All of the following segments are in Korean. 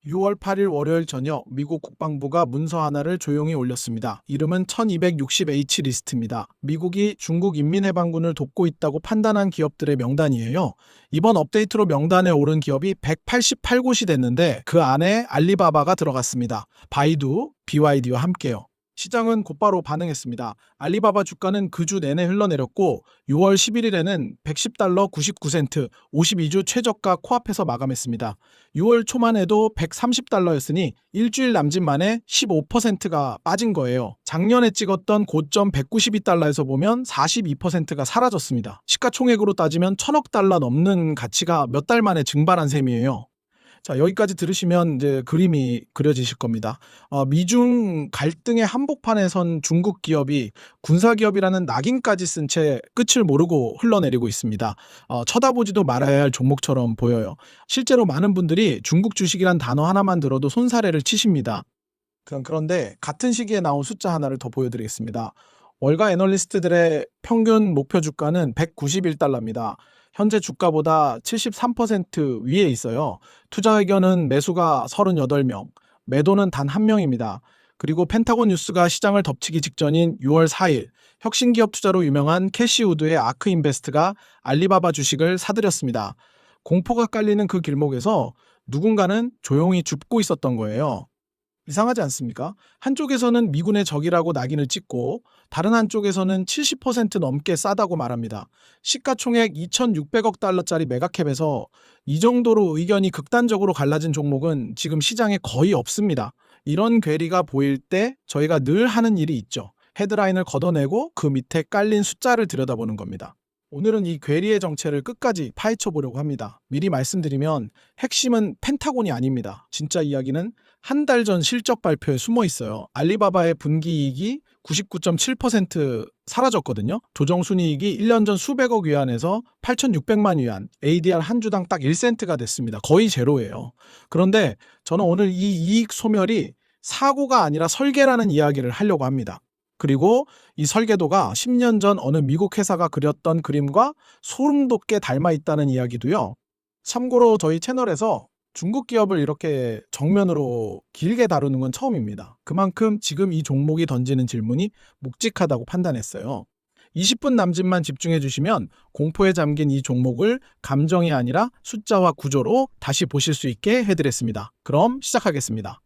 6월 8일 월요일 저녁 미국 국방부가 문서 하나를 조용히 올렸습니다. 이름은 1260H 리스트입니다. 미국이 중국 인민해방군을 돕고 있다고 판단한 기업들의 명단이에요. 이번 업데이트로 명단에 오른 기업이 188곳이 됐는데 그 안에 알리바바가 들어갔습니다. 바이두, BYD와 함께요. 시장은 곧바로 반응했습니다. 알리바바 주가는 그 주 내내 흘러내렸고 6월 11일에는 110달러 99센트 52주 최저가 코앞에서 마감했습니다. 6월 초만 해도 130달러였으니 일주일 남짓 만에 15%가 빠진 거예요. 작년에 찍었던 고점 192달러에서 보면 42%가 사라졌습니다. 시가총액으로 따지면 1000억 달러 넘는 가치가 몇 달 만에 증발한 셈이에요. 자, 여기까지 들으시면 이제 그림이 그려지실 겁니다. 미중 갈등의 한복판에 선 중국 기업이 군사기업이라는 낙인까지 쓴 채 끝을 모르고 흘러내리고 있습니다. 쳐다보지도 말아야 할 종목처럼 보여요. 실제로 많은 분들이 중국 주식이란 단어 하나만 들어도 손사래를 치십니다. 그런데 같은 시기에 나온 숫자 하나를 더 보여드리겠습니다. 월가 애널리스트들의 평균 목표 주가는 191달러입니다. 현재 주가보다 73% 위에 있어요. 투자 의견은 매수가 38명, 매도는 단 1명입니다. 그리고 펜타곤 뉴스가 시장을 덮치기 직전인 6월 4일 혁신기업 투자로 유명한 캐시우드의 아크인베스트가 알리바바 주식을 사들였습니다. 공포가 깔리는 그 길목에서 누군가는 조용히 줍고 있었던 거예요. 이상하지 않습니까? 한쪽에서는 미군의 적이라고 낙인을 찍고 다른 한쪽에서는 70% 넘게 싸다고 말합니다. 시가총액 2,600억 달러짜리 메가캡에서 이 정도로 의견이 극단적으로 갈라진 종목은 지금 시장에 거의 없습니다. 이런 괴리가 보일 때 저희가 늘 하는 일이 있죠. 헤드라인을 걷어내고 그 밑에 깔린 숫자를 들여다보는 겁니다. 오늘은 이 괴리의 정체를 끝까지 파헤쳐 보려고 합니다. 미리 말씀드리면 핵심은 펜타곤이 아닙니다. 진짜 이야기는 한 달 전 실적 발표에 숨어 있어요. 알리바바의 분기이익이 99.7% 사라졌거든요. 조정순이익이 1년 전 수백억 위안에서 8,600만 위안, ADR 한 주당 딱 1센트가 됐습니다. 거의 제로예요. 그런데 저는 오늘 이 이익 소멸이 사고가 아니라 설계라는 이야기를 하려고 합니다. 그리고 이 설계도가 10년 전 어느 미국 회사가 그렸던 그림과 소름 돋게 닮아 있다는 이야기도요. 참고로 저희 채널에서 중국 기업을 이렇게 정면으로 길게 다루는 건 처음입니다. 그만큼 지금 이 종목이 던지는 질문이 묵직하다고 판단했어요. 20분 남짓만 집중해 주시면 공포에 잠긴 이 종목을 감정이 아니라 숫자와 구조로 다시 보실 수 있게 해드렸습니다. 그럼 시작하겠습니다.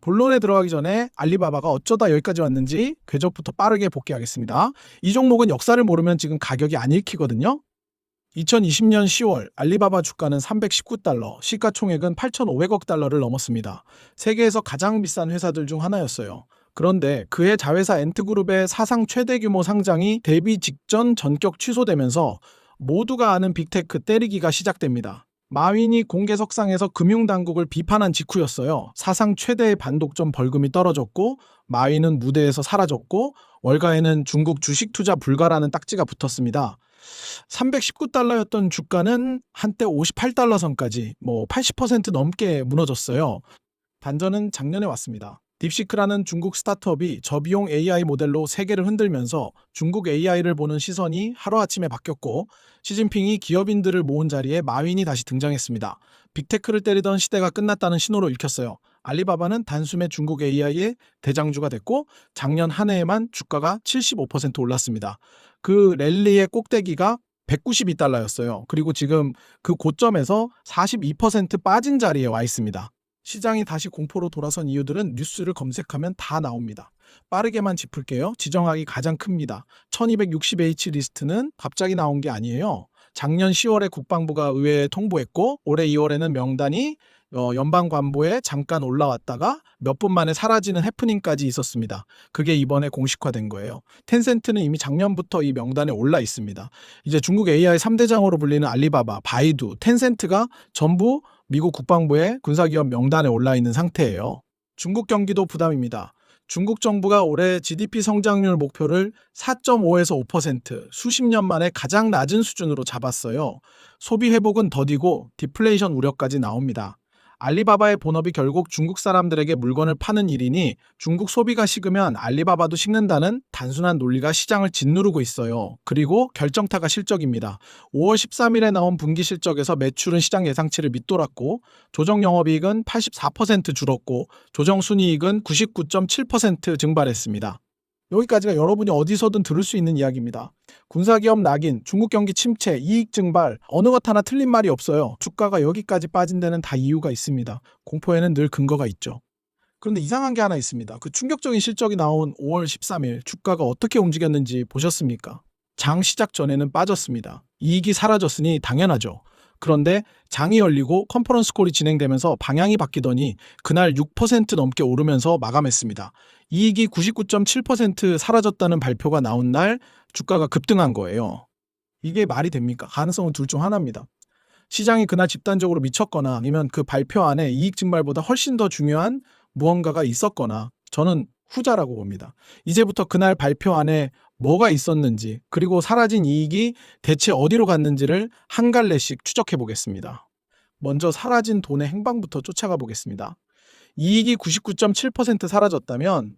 본론에 들어가기 전에 알리바바가 어쩌다 여기까지 왔는지 궤적부터 빠르게 복귀하겠습니다. 이 종목은 역사를 모르면 지금 가격이 안 읽히거든요. 2020년 10월 알리바바 주가는 319달러, 시가총액은 8,500억 달러를 넘었습니다. 세계에서 가장 비싼 회사들 중 하나였어요. 그런데 그해 자회사 엔트그룹의 사상 최대 규모 상장이 데뷔 직전 전격 취소되면서 모두가 아는 빅테크 때리기가 시작됩니다. 마윈이 공개석상에서 금융당국을 비판한 직후였어요. 사상 최대의 반독점 벌금이 떨어졌고 마윈은 무대에서 사라졌고 월가에는 중국 주식 투자 불가라는 딱지가 붙었습니다. 319달러였던 주가는 한때 58달러 선까지 80% 넘게 무너졌어요. 반전은 작년에 왔습니다. 딥시크라는 중국 스타트업이 저비용 AI 모델로 세계를 흔들면서 중국 AI를 보는 시선이 하루아침에 바뀌었고 시진핑이 기업인들을 모은 자리에 마윈이 다시 등장했습니다. 빅테크를 때리던 시대가 끝났다는 신호로 읽혔어요. 알리바바는 단숨에 중국 AI의 대장주가 됐고 작년 한 해에만 주가가 75% 올랐습니다. 그 랠리의 꼭대기가 192달러였어요. 그리고 지금 그 고점에서 42% 빠진 자리에 와 있습니다. 시장이 다시 공포로 돌아선 이유들은 뉴스를 검색하면 다 나옵니다. 빠르게만 짚을게요. 지정학이 가장 큽니다. 1260H 리스트는 갑자기 나온 게 아니에요. 작년 10월에 국방부가 의회에 통보했고 올해 2월에는 명단이 연방관보에 잠깐 올라왔다가 몇 분 만에 사라지는 해프닝까지 있었습니다. 그게 이번에 공식화된 거예요. 텐센트는 이미 작년부터 이 명단에 올라 있습니다. 이제 중국 AI 3대장으로 불리는 알리바바, 바이두, 텐센트가 전부 미국 국방부의 군사기업 명단에 올라 있는 상태예요. 중국 경기도 부담입니다. 중국 정부가 올해 GDP 성장률 목표를 4.5에서 5%, 수십 년 만에 가장 낮은 수준으로 잡았어요. 소비 회복은 더디고 디플레이션 우려까지 나옵니다. 알리바바의 본업이 결국 중국 사람들에게 물건을 파는 일이니 중국 소비가 식으면 알리바바도 식는다는 단순한 논리가 시장을 짓누르고 있어요. 그리고 결정타가 실적입니다. 5월 13일에 나온 분기 실적에서 매출은 시장 예상치를 밑돌았고 조정 영업이익은 84% 줄었고 조정 순이익은 99.7% 증발했습니다. 여기까지가 여러분이 어디서든 들을 수 있는 이야기입니다. 군사기업 낙인, 중국 경기 침체, 이익 증발, 어느 것 하나 틀린 말이 없어요. 주가가 여기까지 빠진 데는 다 이유가 있습니다. 공포에는 늘 근거가 있죠. 그런데 이상한 게 하나 있습니다. 그 충격적인 실적이 나온 5월 13일 주가가 어떻게 움직였는지 보셨습니까? 장 시작 전에는 빠졌습니다. 이익이 사라졌으니 당연하죠. 그런데 장이 열리고 컨퍼런스 콜이 진행되면서 방향이 바뀌더니 그날 6% 넘게 오르면서 마감했습니다. 이익이 99.7% 사라졌다는 발표가 나온 날 주가가 급등한 거예요. 이게 말이 됩니까? 가능성은 둘 중 하나입니다. 시장이 그날 집단적으로 미쳤거나 아니면 그 발표 안에 이익 증발보다 훨씬 더 중요한 무언가가 있었거나 저는 후자라고 봅니다. 이제부터 그날 발표 안에 뭐가 있었는지 그리고 사라진 이익이 대체 어디로 갔는지를 한 갈래씩 추적해 보겠습니다. 먼저 사라진 돈의 행방부터 쫓아가 보겠습니다. 이익이 99.7% 사라졌다면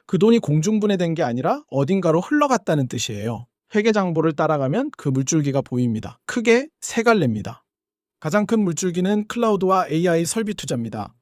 그 돈이 공중분해된 게 아니라 어딘가로 흘러갔다는 뜻이에요. 회계장부를 따라가면 그 물줄기가 보입니다. 크게 세 갈래입니다. 가장 큰 물줄기는 클라우드와 AI 설비 투자입니다.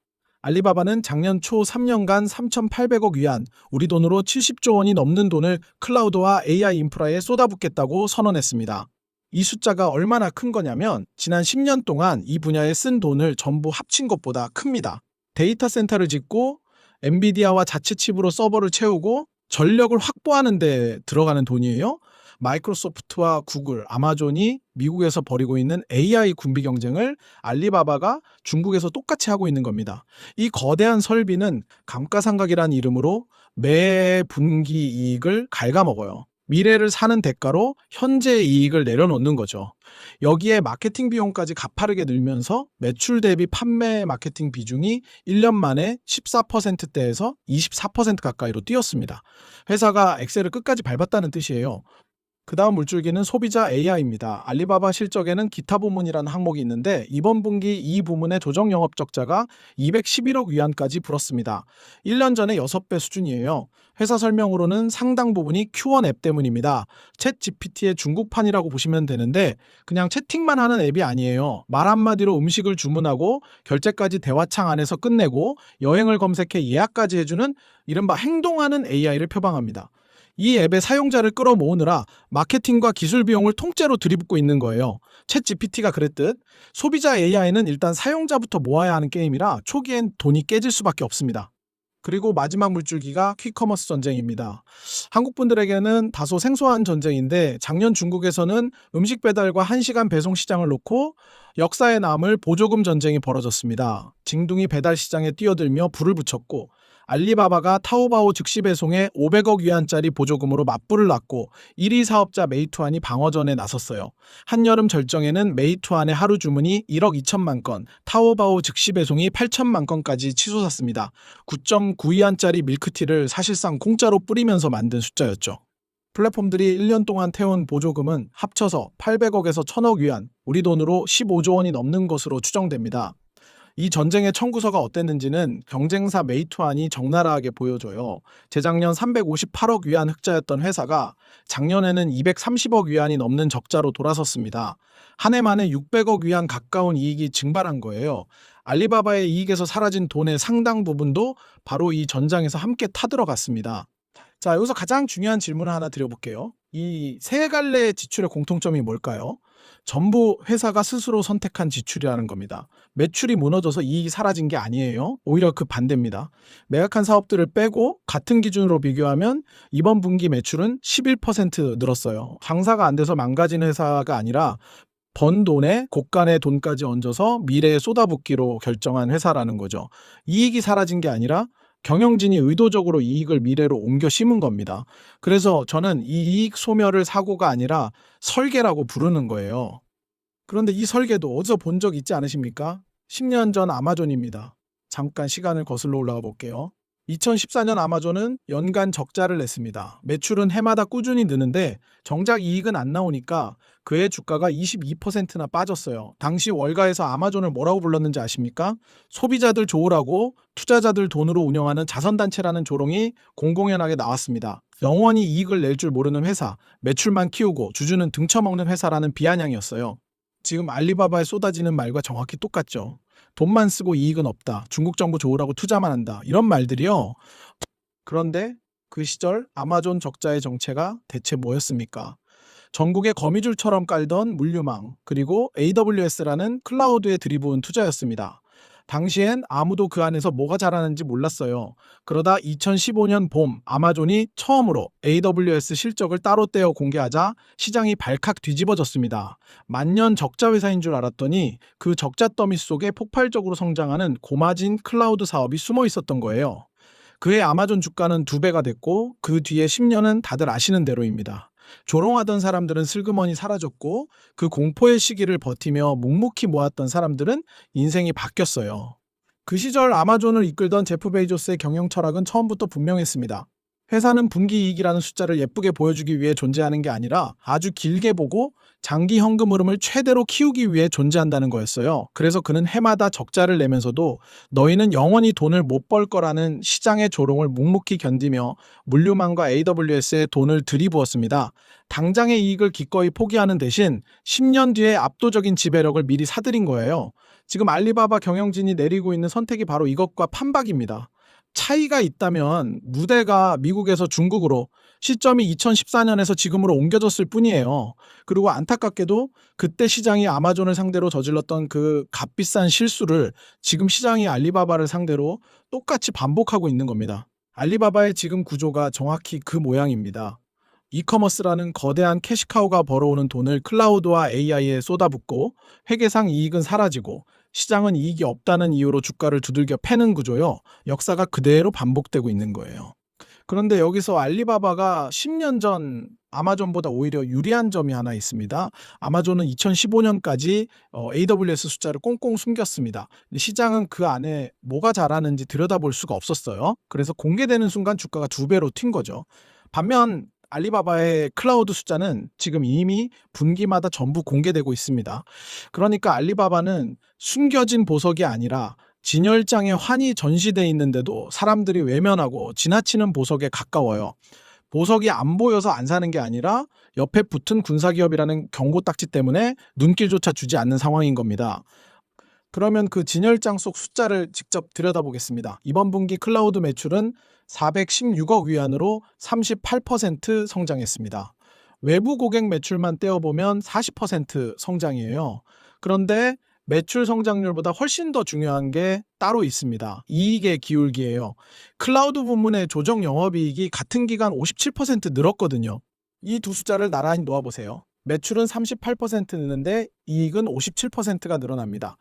알리바바는 작년 초 3년간 3,800억 위안, 우리 돈으로 70조 원이 넘는 돈을 클라우드와 AI 인프라에 쏟아붓겠다고 선언했습니다. 이 숫자가 얼마나 큰 거냐면 지난 10년 동안 이 분야에 쓴 돈을 전부 합친 것보다 큽니다. 데이터 센터를 짓고 엔비디아와 자체 칩으로 서버를 채우고 전력을 확보하는 데 들어가는 돈이에요. 마이크로소프트와 구글, 아마존이 미국에서 벌이고 있는 AI 군비 경쟁을 알리바바가 중국에서 똑같이 하고 있는 겁니다. 이 거대한 설비는 감가상각이라는 이름으로 매 분기 이익을 갉아먹어요. 미래를 사는 대가로 현재 이익을 내려놓는 거죠. 여기에 마케팅 비용까지 가파르게 늘면서 매출 대비 판매 마케팅 비중이 1년 만에 14%대에서 24% 가까이로 뛰었습니다. 회사가 엑셀을 끝까지 밟았다는 뜻이에요. 그 다음 물줄기는 소비자 AI입니다. 알리바바 실적에는 기타 부문이라는 항목이 있는데 이번 분기 이 부문의 조정 영업 적자가 211억 위안까지 불었습니다. 1년 전에 6배 수준이에요. 회사 설명으로는 상당 부분이 Q1 앱 때문입니다. 챗 GPT의 중국판이라고 보시면 되는데 그냥 채팅만 하는 앱이 아니에요. 말 한마디로 음식을 주문하고 결제까지 대화창 안에서 끝내고 여행을 검색해 예약까지 해주는 이른바 행동하는 AI를 표방합니다. 이 앱의 사용자를 끌어모으느라 마케팅과 기술 비용을 통째로 들이붓고 있는 거예요. 챗 GPT가 그랬듯 소비자 AI는 일단 사용자부터 모아야 하는 게임이라 초기엔 돈이 깨질 수밖에 없습니다. 그리고 마지막 물줄기가 퀵커머스 전쟁입니다. 한국 분들에게는 다소 생소한 전쟁인데 작년 중국에서는 음식 배달과 1시간 배송 시장을 놓고 역사에 남을 보조금 전쟁이 벌어졌습니다. 징둥이 배달 시장에 뛰어들며 불을 붙였고 알리바바가 타오바오 즉시 배송에 500억 위안짜리 보조금으로 맞불을 놨고 1위 사업자 메이투안이 방어전에 나섰어요. 한여름 절정에는 메이투안의 하루 주문이 1억 2천만 건, 타오바오 즉시 배송이 8천만 건까지 치솟았습니다. 9.9위안짜리 밀크티를 사실상 공짜로 뿌리면서 만든 숫자였죠. 플랫폼들이 1년 동안 태운 보조금은 합쳐서 800억에서 1,000억 위안, 우리 돈으로 15조 원이 넘는 것으로 추정됩니다. 이 전쟁의 청구서가 어땠는지는 경쟁사 메이투안이 적나라하게 보여줘요. 재작년 358억 위안 흑자였던 회사가 작년에는 230억 위안이 넘는 적자로 돌아섰습니다. 한 해 만에 600억 위안 가까운 이익이 증발한 거예요. 알리바바의 이익에서 사라진 돈의 상당 부분도 바로 이 전장에서 함께 타들어갔습니다. 자, 여기서 가장 중요한 질문을 하나 드려볼게요. 이 세 갈래의 지출의 공통점이 뭘까요? 전부 회사가 스스로 선택한 지출이라는 겁니다. 매출이 무너져서 이익이 사라진 게 아니에요. 오히려 그 반대입니다. 매각한 사업들을 빼고 같은 기준으로 비교하면 이번 분기 매출은 11% 늘었어요. 장사가 안 돼서 망가진 회사가 아니라 번 돈에 곳간의 돈까지 얹어서 미래에 쏟아붓기로 결정한 회사라는 거죠. 이익이 사라진 게 아니라 경영진이 의도적으로 이익을 미래로 옮겨 심은 겁니다. 그래서 저는 이 이익 소멸을 사고가 아니라 설계라고 부르는 거예요. 그런데 이 설계도 어디서 본 적 있지 않으십니까? 10년 전 아마존입니다. 잠깐 시간을 거슬러 올라가 볼게요. 2014년 아마존은 연간 적자를 냈습니다. 매출은 해마다 꾸준히 느는데 정작 이익은 안 나오니까 그해 주가가 22%나 빠졌어요. 당시 월가에서 아마존을 뭐라고 불렀는지 아십니까? 소비자들 좋으라고 투자자들 돈으로 운영하는 자선단체라는 조롱이 공공연하게 나왔습니다. 영원히 이익을 낼 줄 모르는 회사, 매출만 키우고 주주는 등쳐먹는 회사라는 비아냥이었어요. 지금 알리바바에 쏟아지는 말과 정확히 똑같죠. 돈만 쓰고 이익은 없다. 중국 정부 좋으라고 투자만 한다. 이런 말들이요. 그런데 그 시절 아마존 적자의 정체가 대체 뭐였습니까? 전국에 거미줄처럼 깔던 물류망, 그리고 AWS라는 클라우드에 들이부은 투자였습니다. 당시엔 아무도 그 안에서 뭐가 잘하는지 몰랐어요. 그러다 2015년 봄 아마존이 처음으로 AWS 실적을 따로 떼어 공개하자 시장이 발칵 뒤집어졌습니다. 만년 적자 회사인 줄 알았더니 그 적자 더미 속에 폭발적으로 성장하는 고마진 클라우드 사업이 숨어 있었던 거예요. 그해 아마존 주가는 2배가 됐고 그 뒤에 10년은 다들 아시는 대로입니다. 조롱하던 사람들은 슬그머니 사라졌고 그 공포의 시기를 버티며 묵묵히 모았던 사람들은 인생이 바뀌었어요. 그 시절 아마존을 이끌던 제프 베이조스의 경영 철학은 처음부터 분명했습니다. 회사는 분기이익이라는 숫자를 예쁘게 보여주기 위해 존재하는 게 아니라 아주 길게 보고 장기 현금 흐름을 최대로 키우기 위해 존재한다는 거였어요. 그래서 그는 해마다 적자를 내면서도 너희는 영원히 돈을 못 벌 거라는 시장의 조롱을 묵묵히 견디며 물류망과 AWS에 돈을 들이부었습니다. 당장의 이익을 기꺼이 포기하는 대신 10년 뒤에 압도적인 지배력을 미리 사들인 거예요. 지금 알리바바 경영진이 내리고 있는 선택이 바로 이것과 판박입니다. 차이가 있다면 무대가 미국에서 중국으로, 시점이 2014년에서 지금으로 옮겨졌을 뿐이에요. 그리고 안타깝게도 그때 시장이 아마존을 상대로 저질렀던 그 값비싼 실수를 지금 시장이 알리바바를 상대로 똑같이 반복하고 있는 겁니다. 알리바바의 지금 구조가 정확히 그 모양입니다. 이커머스라는 거대한 캐시카우가 벌어오는 돈을 클라우드와 AI에 쏟아붓고 회계상 이익은 사라지고 시장은 이익이 없다는 이유로 주가를 두들겨 패는 구조요. 역사가 그대로 반복되고 있는 거예요. 그런데 여기서 알리바바가 10년 전 아마존보다 오히려 유리한 점이 하나 있습니다. 아마존은 2015년까지 AWS 숫자를 꽁꽁 숨겼습니다. 시장은 그 안에 뭐가 잘하는지 들여다볼 수가 없었어요. 그래서 공개되는 순간 주가가 2배로 튄 거죠. 반면 알리바바의 클라우드 숫자는 지금 이미 분기마다 전부 공개되고 있습니다. 그러니까 알리바바는 숨겨진 보석이 아니라 진열장에 환히 전시돼 있는데도 사람들이 외면하고 지나치는 보석에 가까워요. 보석이 안 보여서 안 사는 게 아니라 옆에 붙은 군사기업이라는 경고 딱지 때문에 눈길조차 주지 않는 상황인 겁니다. 그러면 그 진열장 속 숫자를 직접 들여다보겠습니다. 이번 분기 클라우드 매출은 416억 위안으로 38% 성장했습니다. 외부 고객 매출만 떼어보면 40% 성장이에요. 그런데 매출 성장률보다 훨씬 더 중요한 게 따로 있습니다. 이익의 기울기예요. 클라우드 부문의 조정 영업이익이 같은 기간 57% 늘었거든요. 이 두 숫자를 나란히 놓아보세요. 매출은 38% 느는데 이익은 57%가 늘어납니다.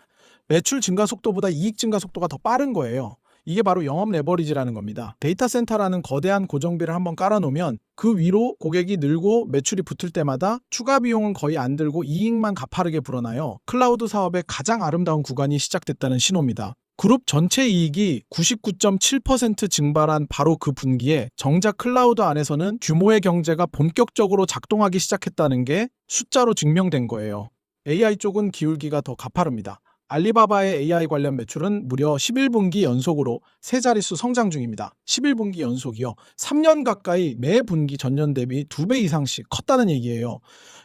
매출 증가 속도보다 이익 증가 속도가 더 빠른 거예요. 이게 바로 영업 레버리지라는 겁니다. 데이터 센터라는 거대한 고정비를 한번 깔아놓으면 그 위로 고객이 늘고 매출이 붙을 때마다 추가 비용은 거의 안 들고 이익만 가파르게 불어나요. 클라우드 사업의 가장 아름다운 구간이 시작됐다는 신호입니다. 그룹 전체 이익이 99.7% 증발한 바로 그 분기에 정작 클라우드 안에서는 규모의 경제가 본격적으로 작동하기 시작했다는 게 숫자로 증명된 거예요. AI 쪽은 기울기가 더 가파릅니다. 알리바바의 AI 관련 매출은 무려 11분기 연속으로 세 자릿수 성장 중입니다. 11분기 연속이요. 3년 가까이 매 분기 전년 대비 2배 이상씩 컸다는 얘기예요.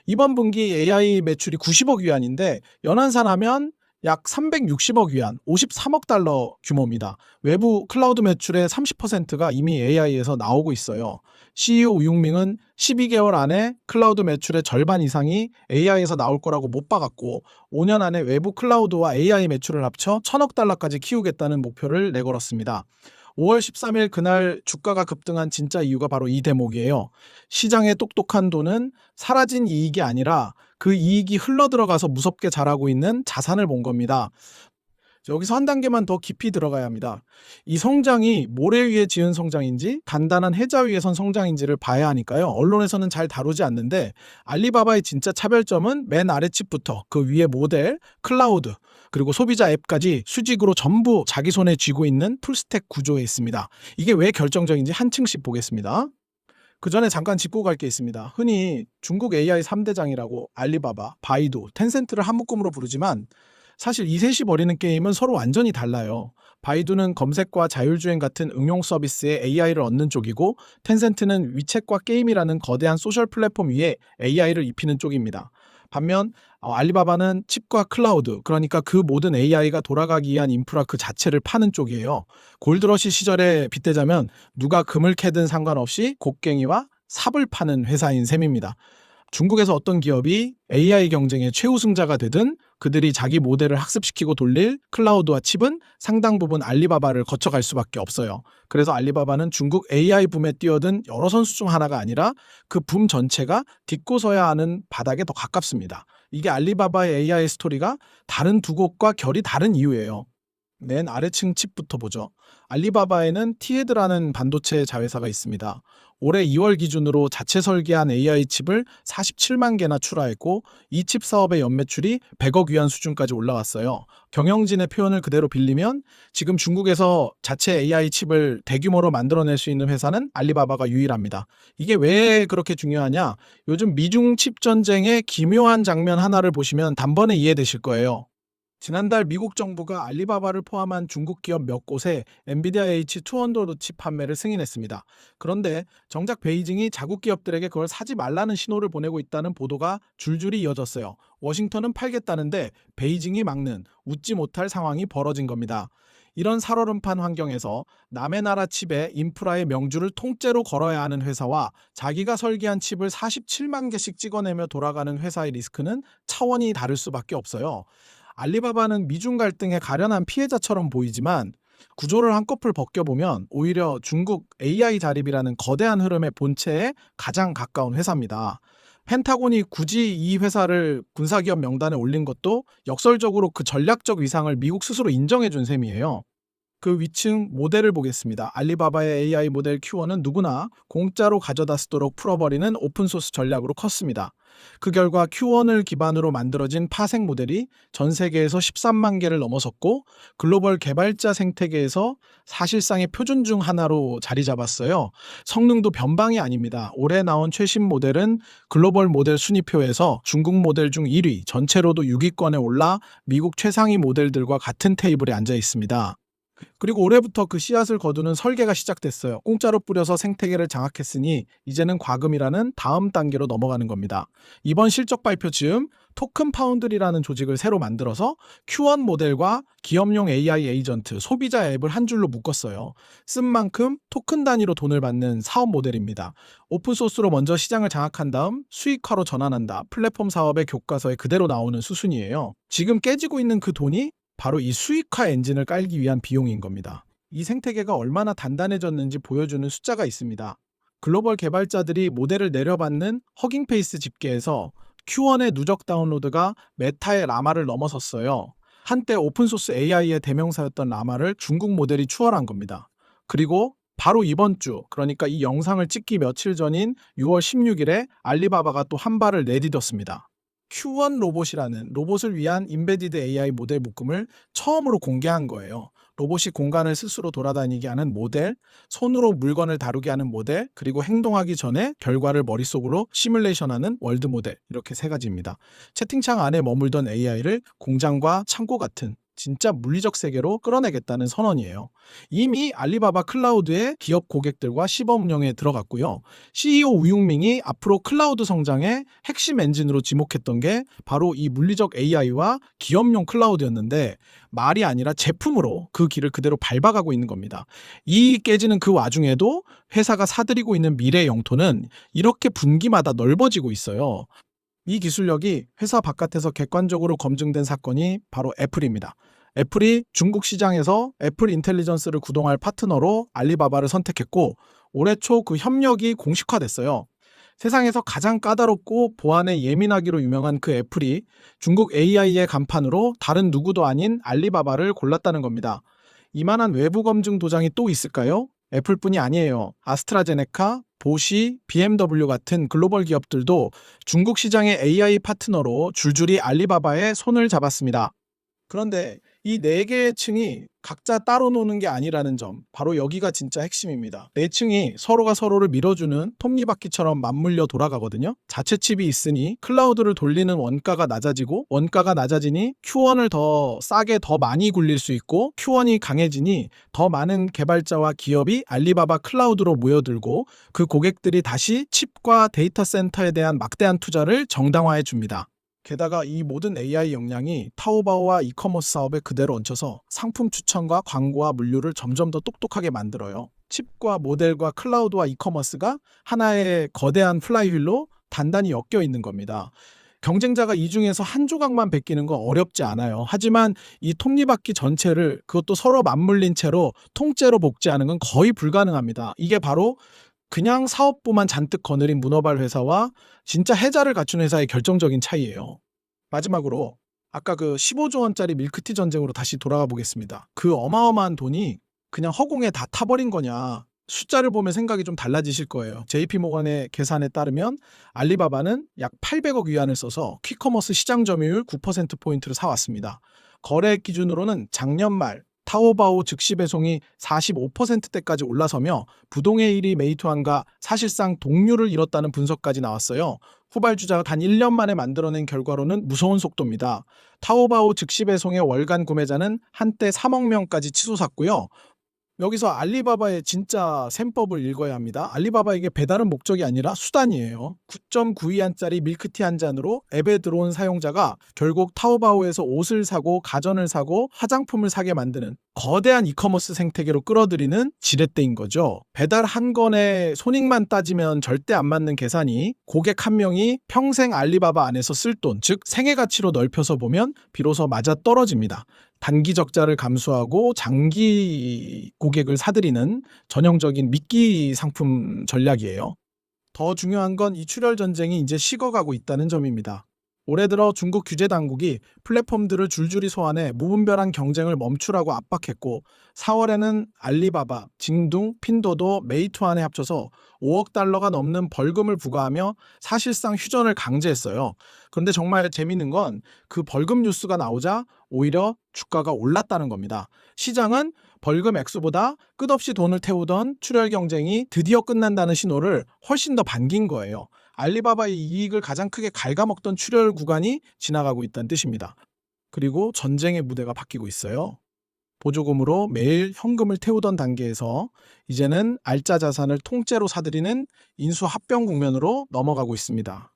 이번 분기 AI 매출이 90억 위안인데 연환산하면 약 360억 위안, 53억 달러 규모입니다. 외부 클라우드 매출의 30%가 이미 AI에서 나오고 있어요. CEO 우융밍은 12개월 안에 클라우드 매출의 절반 이상이 AI에서 나올 거라고 못 박았고 5년 안에 외부 클라우드와 AI 매출을 합쳐 1,000억 달러까지 키우겠다는 목표를 내걸었습니다. 5월 13일 그날 주가가 급등한 진짜 이유가 바로 이 대목이에요. 시장의 똑똑한 돈은 사라진 이익이 아니라 그 이익이 흘러들어가서 무섭게 자라고 있는 자산을 본 겁니다. 여기서 한 단계만 더 깊이 들어가야 합니다. 이 성장이 모래 위에 지은 성장인지 간단한 해자 위에 선 성장인지를 봐야 하니까요. 언론에서는 잘 다루지 않는데 알리바바의 진짜 차별점은 맨 아래층부터 그 위에 모델, 클라우드, 그리고 소비자 앱까지 수직으로 전부 자기 손에 쥐고 있는 풀스택 구조에 있습니다. 이게 왜 결정적인지 한 층씩 보겠습니다. 그 전에 잠깐 짚고 갈 게 있습니다. 흔히 중국 AI 3대장이라고 알리바바, 바이두, 텐센트를 한 묶음으로 부르지만 사실 이 셋이 벌이는 게임은 서로 완전히 달라요. 바이두는 검색과 자율주행 같은 응용 서비스에 AI를 얻는 쪽이고, 텐센트는 위챗과 게임이라는 거대한 소셜 플랫폼 위에 AI를 입히는 쪽입니다. 반면 알리바바는 칩과 클라우드, 그러니까 그 모든 AI가 돌아가기 위한 인프라 그 자체를 파는 쪽이에요. 골드러시 시절에 빗대자면 누가 금을 캐든 상관없이 곡괭이와 삽을 파는 회사인 셈입니다. 중국에서 어떤 기업이 AI 경쟁의 최우승자가 되든 그들이 자기 모델을 학습시키고 돌릴 클라우드와 칩은 상당 부분 알리바바를 거쳐갈 수밖에 없어요. 그래서 알리바바는 중국 AI 붐에 뛰어든 여러 선수 중 하나가 아니라 그 붐 전체가 딛고 서야 하는 바닥에 더 가깝습니다. 이게 알리바바의 AI 스토리가 다른 두 곳과 결이 다른 이유예요. 맨 아래층 칩부터 보죠. 알리바바에는 티헤드라는 반도체 자회사가 있습니다. 올해 2월 기준으로 자체 설계한 AI 칩을 47만 개나 출하했고, 이 칩 사업의 연매출이 100억 위안 수준까지 올라왔어요. 경영진의 표현을 그대로 빌리면 지금 중국에서 자체 AI 칩을 대규모로 만들어낼 수 있는 회사는 알리바바가 유일합니다. 이게 왜 그렇게 중요하냐? 요즘 미중 칩 전쟁의 기묘한 장면 하나를 보시면 단번에 이해되실 거예요. 지난달 미국 정부가 알리바바를 포함한 중국 기업 몇 곳에 엔비디아 H200 칩 판매를 승인했습니다. 그런데 정작 베이징이 자국 기업들에게 그걸 사지 말라는 신호를 보내고 있다는 보도가 줄줄이 이어졌어요. 워싱턴은 팔겠다는데 베이징이 막는 웃지 못할 상황이 벌어진 겁니다. 이런 살얼음판 환경에서 남의 나라 칩에 인프라의 명주를 통째로 걸어야 하는 회사와 자기가 설계한 칩을 47만 개씩 찍어내며 돌아가는 회사의 리스크는 차원이 다를 수밖에 없어요. 알리바바는 미중 갈등의 가련한 피해자처럼 보이지만 구조를 한꺼풀 벗겨보면 오히려 중국 AI 자립이라는 거대한 흐름의 본체에 가장 가까운 회사입니다. 펜타곤이 굳이 이 회사를 군사기업 명단에 올린 것도 역설적으로 그 전략적 위상을 미국 스스로 인정해준 셈이에요. 그 위층 모델을 보겠습니다. 알리바바의 AI 모델 Q1은 누구나 공짜로 가져다 쓰도록 풀어버리는 오픈소스 전략으로 컸습니다. 그 결과 Q1을 기반으로 만들어진 파생 모델이 전 세계에서 13만 개를 넘어섰고, 글로벌 개발자 생태계에서 사실상의 표준 중 하나로 자리 잡았어요. 성능도 변방이 아닙니다. 올해 나온 최신 모델은 글로벌 모델 순위표에서 중국 모델 중 1위, 전체로도 6위권에 올라 미국 최상위 모델들과 같은 테이블에 앉아 있습니다. 그리고 올해부터 그 씨앗을 거두는 설계가 시작됐어요. 공짜로 뿌려서 생태계를 장악했으니 이제는 과금이라는 다음 단계로 넘어가는 겁니다. 이번 실적 발표 즈음 토큰 파운드리라는 조직을 새로 만들어서 Q1 모델과 기업용 AI 에이전트, 소비자 앱을 한 줄로 묶었어요. 쓴 만큼 토큰 단위로 돈을 받는 사업 모델입니다. 오픈소스로 먼저 시장을 장악한 다음 수익화로 전환한다. 플랫폼 사업의 교과서에 그대로 나오는 수순이에요. 지금 깨지고 있는 그 돈이 바로 이 수익화 엔진을 깔기 위한 비용인 겁니다. 이 생태계가 얼마나 단단해졌는지 보여주는 숫자가 있습니다. 글로벌 개발자들이 모델을 내려받는 허깅페이스 집계에서 Q1의 누적 다운로드가 메타의 라마를 넘어섰어요. 한때 오픈소스 AI의 대명사였던 라마를 중국 모델이 추월한 겁니다. 그리고 바로 이번 주, 그러니까 이 영상을 찍기 며칠 전인 6월 16일에 알리바바가 또 한 발을 내디뎠습니다. Q1 로봇이라는 로봇을 위한 임베디드 AI 모델 묶음을 처음으로 공개한 거예요. 로봇이 공간을 스스로 돌아다니게 하는 모델, 손으로 물건을 다루게 하는 모델, 그리고 행동하기 전에 결과를 머릿속으로 시뮬레이션하는 월드 모델, 이렇게 세 가지입니다. 채팅창 안에 머물던 AI를 공장과 창고 같은 진짜 물리적 세계로 끌어내겠다는 선언이에요. 이미 알리바바 클라우드의 기업 고객들과 시범 운영에 들어갔고요. CEO 우융밍이 앞으로 클라우드 성장의 핵심 엔진으로 지목했던 게 바로 이 물리적 AI와 기업용 클라우드였는데, 말이 아니라 제품으로 그 길을 그대로 밟아가고 있는 겁니다. 이 깨지는 그 와중에도 회사가 사들이고 있는 미래 영토는 이렇게 분기마다 넓어지고 있어요. 이 기술력이 회사 바깥에서 객관적으로 검증된 사건이 바로 애플입니다. 애플이 중국 시장에서 애플 인텔리전스를 구동할 파트너로 알리바바를 선택했고, 올해 초 그 협력이 공식화됐어요. 세상에서 가장 까다롭고 보안에 예민하기로 유명한 그 애플이 중국 AI의 간판으로 다른 누구도 아닌 알리바바를 골랐다는 겁니다. 이만한 외부 검증 도장이 또 있을까요? 애플뿐이 아니에요. 아스트라제네카, 보시, BMW 같은 글로벌 기업들도 중국 시장의 AI 파트너로 줄줄이 알리바바의 손을 잡았습니다. 그런데 이 네 개의 층이 각자 따로 노는 게 아니라는 점, 바로 여기가 진짜 핵심입니다. 네 층이 서로가 서로를 밀어주는 톱니바퀴처럼 맞물려 돌아가거든요. 자체 칩이 있으니 클라우드를 돌리는 원가가 낮아지고, 원가가 낮아지니 Q1을 더 싸게 더 많이 굴릴 수 있고, Q1이 강해지니 더 많은 개발자와 기업이 알리바바 클라우드로 모여들고, 그 고객들이 다시 칩과 데이터 센터에 대한 막대한 투자를 정당화해 줍니다. 게다가 이 모든 AI 역량이 타오바오와 이커머스 사업에 그대로 얹혀서 상품 추천과 광고와 물류를 점점 더 똑똑하게 만들어요. 칩과 모델과 클라우드와 이커머스가 하나의 거대한 플라이휠로 단단히 엮여 있는 겁니다. 경쟁자가 이 중에서 한 조각만 베끼는 건 어렵지 않아요. 하지만 이 톱니바퀴 전체를, 그것도 서로 맞물린 채로 통째로 복제하는 건 거의 불가능합니다. 이게 바로 그냥 사업부만 잔뜩 거느린 문어발 회사와 진짜 해자를 갖춘 회사의 결정적인 차이예요. 마지막으로 아까 그 15조 원짜리 밀크티 전쟁으로 다시 돌아가 보겠습니다. 그 어마어마한 돈이 그냥 허공에 다 타버린 거냐? 숫자를 보면 생각이 좀 달라지실 거예요. JP모건의 계산에 따르면 알리바바는 약 800억 위안을 써서 퀵커머스 시장 점유율 9%포인트를 사왔습니다. 거래액 기준으로는 작년 말 타오바오 즉시 배송이 45%대까지 올라서며 부동의 1위 메이투안과 사실상 동률을 이뤘다는 분석까지 나왔어요. 후발주자가 단 1년 만에 만들어낸 결과로는 무서운 속도입니다. 타오바오 즉시 배송의 월간 구매자는 한때 3억 명까지 치솟았고요. 여기서 알리바바의 진짜 셈법을 읽어야 합니다. 알리바바에게 배달은 목적이 아니라 수단이에요. 9.92안짜리 밀크티 한 잔으로 앱에 들어온 사용자가 결국 타오바오에서 옷을 사고 가전을 사고 화장품을 사게 만드는 거대한 이커머스 생태계로 끌어들이는 지렛대인 거죠. 배달 한 건의 손익만 따지면 절대 안 맞는 계산이 고객 한 명이 평생 알리바바 안에서 쓸 돈, 즉 생애 가치로 넓혀서 보면 비로소 맞아 떨어집니다. 단기 적자를 감수하고 장기 고객을 사들이는 전형적인 미끼 상품 전략이에요. 더 중요한 건 이 출혈 전쟁이 이제 식어가고 있다는 점입니다. 올해 들어 중국 규제 당국이 플랫폼들을 줄줄이 소환해 무분별한 경쟁을 멈추라고 압박했고, 4월에는 알리바바, 징둥, 핀도도 메이투안에 합쳐서 5억 달러가 넘는 벌금을 부과하며 사실상 휴전을 강제했어요. 그런데 정말 재밌는 건 그 벌금 뉴스가 나오자 오히려 주가가 올랐다는 겁니다. 시장은 벌금 액수보다 끝없이 돈을 태우던 출혈 경쟁이 드디어 끝난다는 신호를 훨씬 더 반긴 거예요. 알리바바의 이익을 가장 크게 갉아먹던 출혈 구간이 지나가고 있다는 뜻입니다. 그리고 전쟁의 무대가 바뀌고 있어요. 보조금으로 매일 현금을 태우던 단계에서 이제는 알짜 자산을 통째로 사들이는 인수 합병 국면으로 넘어가고 있습니다.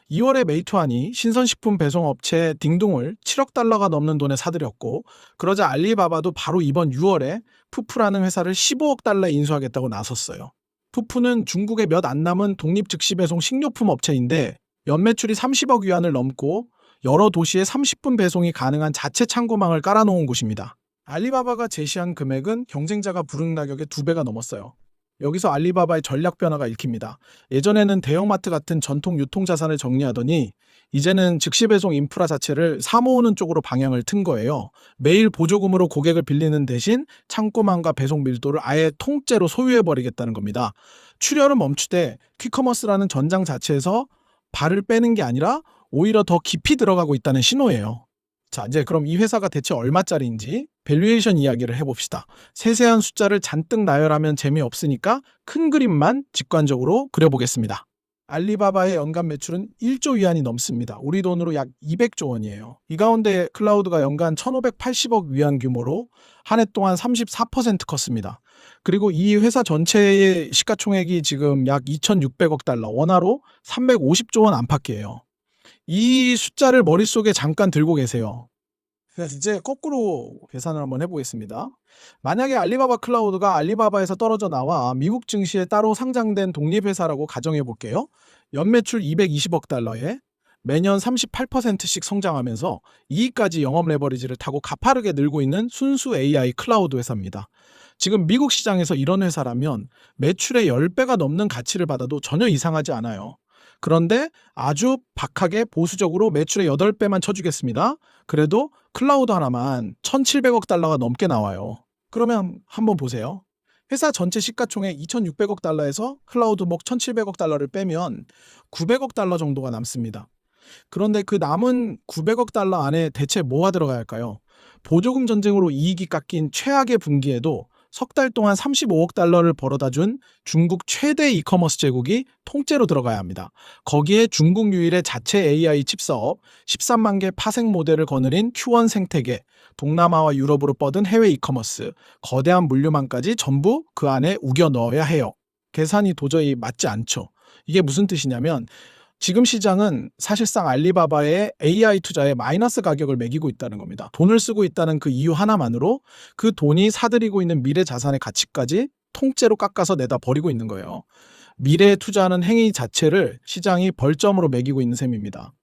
2월에 메이투안이 신선식품 배송업체 딩동을 7억 달러가 넘는 돈에 사들였고, 그러자 알리바바도 바로 이번 6월에 푸푸라는 회사를 15억 달러에 인수하겠다고 나섰어요. 푸푸는 중국에 몇 안 남은 독립 즉시 배송 식료품 업체인데 연매출이 30억 위안을 넘고 여러 도시에 30분 배송이 가능한 자체 창고망을 깔아놓은 곳입니다. 알리바바가 제시한 금액은 경쟁자가 부른 가격의 2배가 넘었어요. 여기서 알리바바의 전략 변화가 읽힙니다. 예전에는 대형마트 같은 전통 유통자산을 정리하더니 이제는 즉시 배송 인프라 자체를 사모으는 쪽으로 방향을 튼 거예요. 매일 보조금으로 고객을 빌리는 대신 창고망과 배송 밀도를 아예 통째로 소유해버리겠다는 겁니다. 출혈은 멈추되 퀵커머스라는 전장 자체에서 발을 빼는 게 아니라 오히려 더 깊이 들어가고 있다는 신호예요. 자, 이제 그럼 이 회사가 대체 얼마짜리인지 밸류에이션 이야기를 해봅시다. 세세한 숫자를 잔뜩 나열하면 재미없으니까 큰 그림만 직관적으로 그려보겠습니다. 알리바바의 연간 매출은 1조 위안이 넘습니다. 우리 돈으로 약 200조 원이에요. 이 가운데 클라우드가 연간 1,580억 위안 규모로 한 해 동안 34% 컸습니다. 그리고 이 회사 전체의 시가총액이 지금 약 2,600억 달러, 원화로 350조 원 안팎이에요. 이 숫자를 머릿속에 잠깐 들고 계세요. 그래서 이제 거꾸로 계산을 한번 해보겠습니다. 만약에 알리바바 클라우드가 알리바바에서 떨어져 나와 미국 증시에 따로 상장된 독립회사라고 가정해 볼게요. 연매출 220억 달러에 매년 38%씩 성장하면서 이익까지 영업 레버리지를 타고 가파르게 늘고 있는 순수 AI 클라우드 회사입니다. 지금 미국 시장에서 이런 회사라면 매출의 10배가 넘는 가치를 받아도 전혀 이상하지 않아요. 그런데 아주 박하게 보수적으로 매출의 8배만 쳐주겠습니다. 그래도 클라우드 하나만 1,700억 달러가 넘게 나와요. 그러면 한번 보세요. 회사 전체 시가총액 2,600억 달러에서 클라우드 목 1,700억 달러를 빼면 900억 달러 정도가 남습니다. 그런데 그 남은 900억 달러 안에 대체 뭐가 들어가야 할까요? 보조금 전쟁으로 이익이 깎인 최악의 분기에도 석 달 동안 35억 달러를 벌어다 준 중국 최대 이커머스 제국이 통째로 들어가야 합니다. 거기에 중국 유일의 자체 AI 칩 사업, 13만 개 파생 모델을 거느린 Q1 생태계, 동남아와 유럽으로 뻗은 해외 이커머스, 거대한 물류망까지 전부 그 안에 우겨 넣어야 해요. 계산이 도저히 맞지 않죠. 이게 무슨 뜻이냐면 지금 시장은 사실상 알리바바의 AI 투자에 마이너스 가격을 매기고 있다는 겁니다. 돈을 쓰고 있다는 그 이유 하나만으로 그 돈이 사들이고 있는 미래 자산의 가치까지 통째로 깎아서 내다 버리고 있는 거예요. 미래에 투자하는 행위 자체를 시장이 벌점으로 매기고 있는 셈입니다.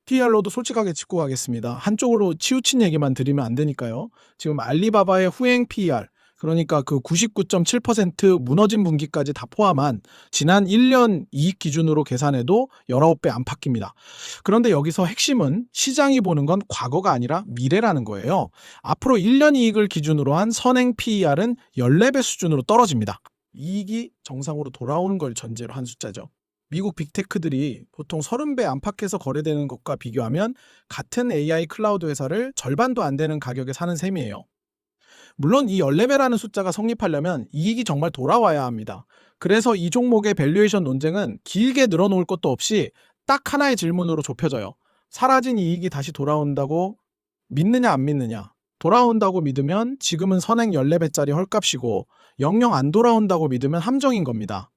TR로도 솔직하게 짚고 가겠습니다. 한쪽으로 치우친 얘기만 드리면 안 되니까요. 지금 알리바바의 후행 PER, 그러니까 그 99.7% 무너진 분기까지 다 포함한 지난 1년 이익 기준으로 계산해도 19배 안팎입니다. 그런데 여기서 핵심은 시장이 보는 건 과거가 아니라 미래라는 거예요. 앞으로 1년 이익을 기준으로 한 선행 PER은 14배 수준으로 떨어집니다. 이익이 정상으로 돌아오는 걸 전제로 한 숫자죠. 미국 빅테크들이 보통 30배 안팎에서 거래되는 것과 비교하면 같은 AI 클라우드 회사를 절반도 안 되는 가격에 사는 셈이에요. 물론 이 14배라는 숫자가 성립하려면 이익이 정말 돌아와야 합니다. 그래서 이 종목의 밸류에이션 논쟁은 길게 늘어놓을 것도 없이 딱 하나의 질문으로 좁혀져요. 사라진 이익이 다시 돌아온다고 믿느냐 안 믿느냐. 돌아온다고 믿으면 지금은 선행 14배짜리 헐값이고 영영 안 돌아온다고 믿으면 함정인 겁니다.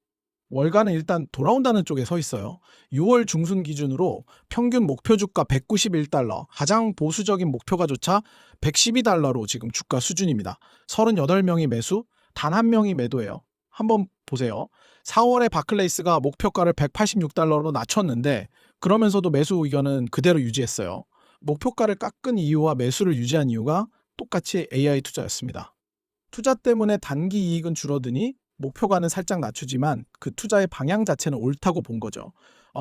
월가는 일단 돌아온다는 쪽에 서 있어요. 6월 중순 기준으로 평균 목표 주가 191달러, 가장 보수적인 목표가조차 112달러로 지금 주가 수준입니다. 38명이 매수, 단 한 명이 매도예요. 한번 보세요. 4월에 바클레이스가 목표가를 186달러로 낮췄는데 그러면서도 매수 의견은 그대로 유지했어요. 목표가를 깎은 이유와 매수를 유지한 이유가 똑같이 AI 투자였습니다. 투자 때문에 단기 이익은 줄어드니 목표가는 살짝 낮추지만 그 투자의 방향 자체는 옳다고 본 거죠.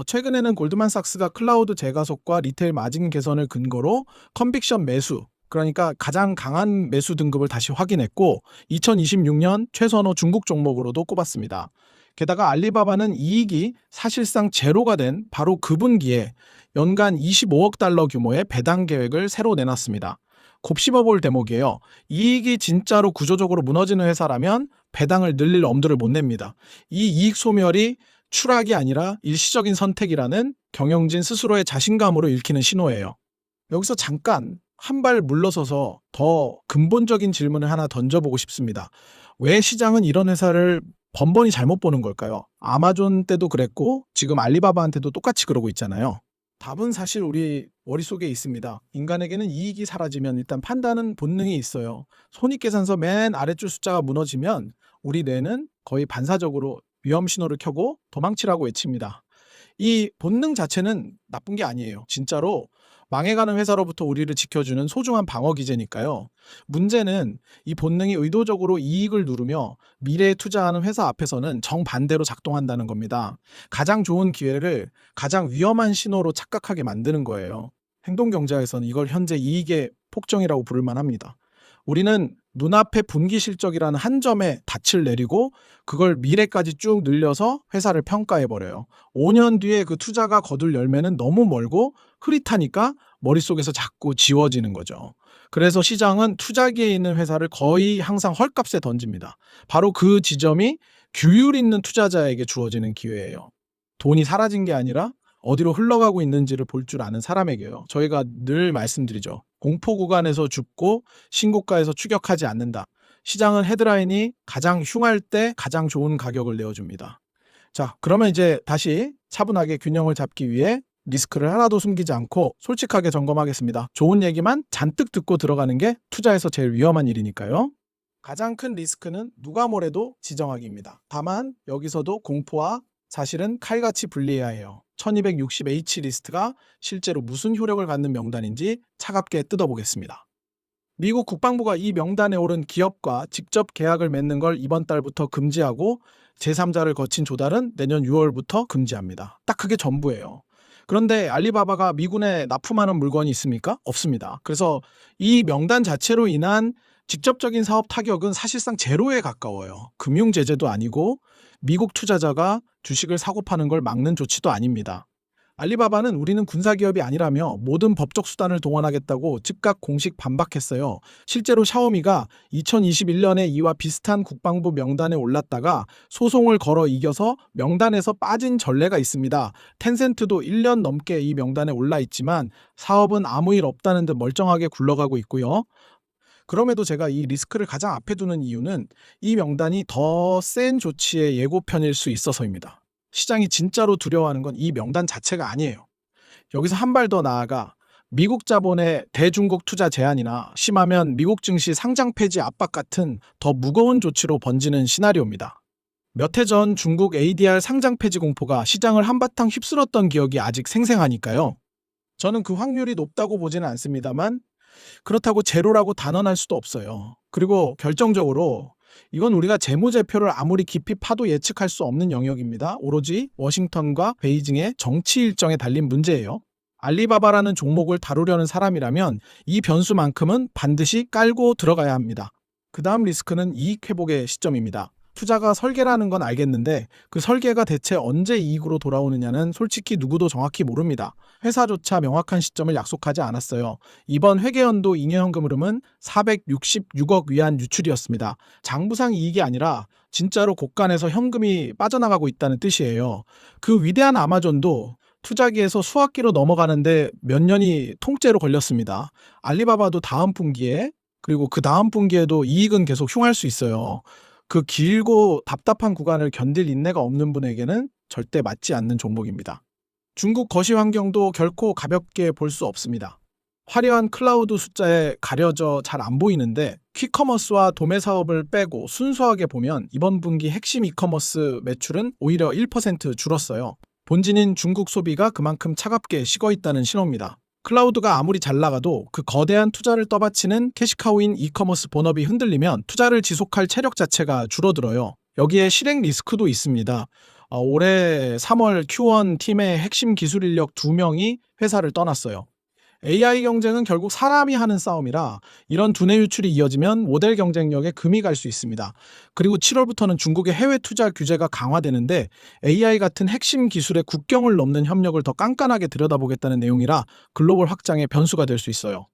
최근에는 골드만삭스가 클라우드 재가속과 리테일 마진 개선을 근거로 컨빅션 매수, 그러니까 가장 강한 매수 등급을 다시 확인했고 2026년 최선호 중국 종목으로도 꼽았습니다. 게다가 알리바바는 이익이 사실상 제로가 된 바로 그 분기에 연간 25억 달러 규모의 배당 계획을 새로 내놨습니다. 곱씹어볼 대목이에요. 이익이 진짜로 구조적으로 무너지는 회사라면 배당을 늘릴 엄두를 못 냅니다. 이 이익 소멸이 추락이 아니라 일시적인 선택이라는 경영진 스스로의 자신감으로 읽히는 신호예요. 여기서 잠깐 한 발 물러서서 더 근본적인 질문을 하나 던져보고 싶습니다. 왜 시장은 이런 회사를 번번이 잘못 보는 걸까요? 아마존 때도 그랬고 지금 알리바바한테도 똑같이 그러고 있잖아요. 답은 사실 우리 머릿속에 있습니다. 인간에게는 이익이 사라지면 일단 판단은 본능이 있어요. 손익계산서 맨 아래줄 숫자가 무너지면 우리 뇌는 거의 반사적으로 위험 신호를 켜고 도망치라고 외칩니다. 이 본능 자체는 나쁜 게 아니에요. 진짜로 망해가는 회사로부터 우리를 지켜주는 소중한 방어 기제니까요. 문제는 이 본능이 의도적으로 이익을 누르며 미래에 투자하는 회사 앞에서는 정반대로 작동한다는 겁니다. 가장 좋은 기회를 가장 위험한 신호로 착각하게 만드는 거예요. 행동경제에서는 이걸 현재 이익의 폭정이라고 부를 만합니다. 우리는 눈앞의 분기 실적이라는 한 점에 닻을 내리고 그걸 미래까지 쭉 늘려서 회사를 평가해버려요. 5년 뒤에 그 투자가 거둘 열매는 너무 멀고 흐릿하니까 머릿속에서 자꾸 지워지는 거죠. 그래서 시장은 투자기에 있는 회사를 거의 항상 헐값에 던집니다. 바로 그 지점이 규율 있는 투자자에게 주어지는 기회예요. 돈이 사라진 게 아니라 어디로 흘러가고 있는지를 볼 줄 아는 사람에게요. 저희가 늘 말씀드리죠. 공포 구간에서 죽고 신고가에서 추격하지 않는다. 시장은 헤드라인이 가장 흉할 때 가장 좋은 가격을 내어줍니다. 자, 그러면 이제 다시 차분하게 균형을 잡기 위해 리스크를 하나도 숨기지 않고 솔직하게 점검하겠습니다. 좋은 얘기만 잔뜩 듣고 들어가는 게 투자에서 제일 위험한 일이니까요. 가장 큰 리스크는 누가 뭐래도 지정하기입니다. 다만 여기서도 공포와 사실은 칼같이 분리해야 해요. 1260H 리스트가 실제로 무슨 효력을 갖는 명단인지 차갑게 뜯어보겠습니다. 미국 국방부가 이 명단에 오른 기업과 직접 계약을 맺는 걸 이번 달부터 금지하고 제3자를 거친 조달은 내년 6월부터 금지합니다. 딱 그게 전부예요. 그런데 알리바바가 미군에 납품하는 물건이 있습니까? 없습니다. 그래서 이 명단 자체로 인한 직접적인 사업 타격은 사실상 제로에 가까워요. 금융 제재도 아니고 미국 투자자가 주식을 사고 파는 걸 막는 조치도 아닙니다. 알리바바는 우리는 군사기업이 아니라며 모든 법적 수단을 동원하겠다고 즉각 공식 반박했어요. 실제로 샤오미가 2021년에 이와 비슷한 국방부 명단에 올랐다가 소송을 걸어 이겨서 명단에서 빠진 전례가 있습니다. 텐센트도 1년 넘게 이 명단에 올라 있지만 사업은 아무 일 없다는 듯 멀쩡하게 굴러가고 있고요. 그럼에도 제가 이 리스크를 가장 앞에 두는 이유는 이 명단이 더 센 조치의 예고편일 수 있어서입니다. 시장이 진짜로 두려워하는 건 이 명단 자체가 아니에요. 여기서 한 발 더 나아가 미국 자본의 대중국 투자 제한이나 심하면 미국 증시 상장 폐지 압박 같은 더 무거운 조치로 번지는 시나리오입니다. 몇 해 전 중국 ADR 상장 폐지 공포가 시장을 한바탕 휩쓸었던 기억이 아직 생생하니까요. 저는 그 확률이 높다고 보지는 않습니다만 그렇다고 제로라고 단언할 수도 없어요. 그리고 결정적으로 이건 우리가 재무제표를 아무리 깊이 파도 예측할 수 없는 영역입니다. 오로지 워싱턴과 베이징의 정치 일정에 달린 문제예요. 알리바바라는 종목을 다루려는 사람이라면 이 변수만큼은 반드시 깔고 들어가야 합니다. 그 다음 리스크는 이익 회복의 시점입니다. 투자가 설계라는 건 알겠는데 그 설계가 대체 언제 이익으로 돌아오느냐는 솔직히 누구도 정확히 모릅니다. 회사조차 명확한 시점을 약속하지 않았어요. 이번 회계연도 잉여현금 흐름은 466억 위안 유출이었습니다. 장부상 이익이 아니라 진짜로 곳간에서 현금이 빠져나가고 있다는 뜻이에요. 그 위대한 아마존도 투자기에서 수학기로 넘어가는데 몇 년이 통째로 걸렸습니다. 알리바바도 다음 분기에 그리고 그 다음 분기에도 이익은 계속 흉할 수 있어요. 그 길고 답답한 구간을 견딜 인내가 없는 분에게는 절대 맞지 않는 종목입니다. 중국 거시 환경도 결코 가볍게 볼 수 없습니다. 화려한 클라우드 숫자에 가려져 잘 안 보이는데 퀵커머스와 도매 사업을 빼고 순수하게 보면 이번 분기 핵심 이커머스 매출은 오히려 1% 줄었어요. 본진인 중국 소비가 그만큼 차갑게 식어 있다는 신호입니다. 클라우드가 아무리 잘 나가도 그 거대한 투자를 떠받치는 캐시카우인 이커머스 본업이 흔들리면 투자를 지속할 체력 자체가 줄어들어요. 여기에 실행 리스크도 있습니다. 올해 3월 Q1 팀의 핵심 기술 인력 2명이 회사를 떠났어요. AI 경쟁은 결국 사람이 하는 싸움이라 이런 두뇌 유출이 이어지면 모델 경쟁력에 금이 갈 수 있습니다. 그리고 7월부터는 중국의 해외 투자 규제가 강화되는데 AI 같은 핵심 기술의 국경을 넘는 협력을 더 깐깐하게 들여다보겠다는 내용이라 글로벌 확장의 변수가 될 수 있어요.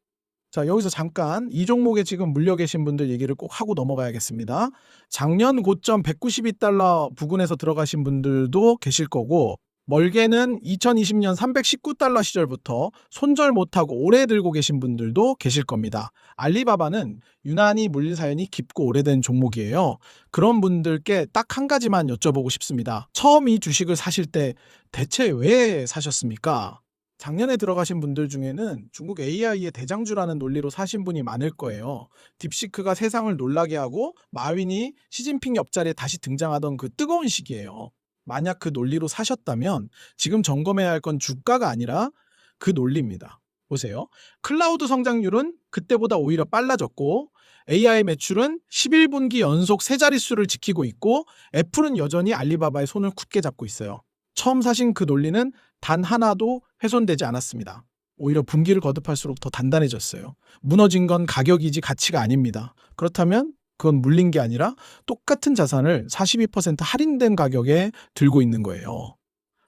자, 여기서 잠깐 이 종목에 지금 물려 계신 분들 얘기를 꼭 하고 넘어가야겠습니다. 작년 고점 192달러 부근에서 들어가신 분들도 계실 거고 멀게는 2020년 319달러 시절부터 손절 못하고 오래 들고 계신 분들도 계실 겁니다. 알리바바는 유난히 물린 사연이 깊고 오래된 종목이에요. 그런 분들께 딱 한 가지만 여쭤보고 싶습니다. 처음 이 주식을 사실 때 대체 왜 사셨습니까? 작년에 들어가신 분들 중에는 중국 AI의 대장주라는 논리로 사신 분이 많을 거예요. 딥시크가 세상을 놀라게 하고 마윈이 시진핑 옆자리에 다시 등장하던 그 뜨거운 시기예요. 만약 그 논리로 사셨다면 지금 점검해야 할 건 주가가 아니라 그 논리입니다. 보세요. 클라우드 성장률은 그때보다 오히려 빨라졌고 AI 매출은 11분기 연속 세 자릿수를 지키고 있고 애플은 여전히 알리바바의 손을 굳게 잡고 있어요. 처음 사신 그 논리는 단 하나도 훼손되지 않았습니다. 오히려 분기를 거듭할수록 더 단단해졌어요. 무너진 건 가격이지 가치가 아닙니다. 그렇다면 그건 물린 게 아니라 똑같은 자산을 42% 할인된 가격에 들고 있는 거예요.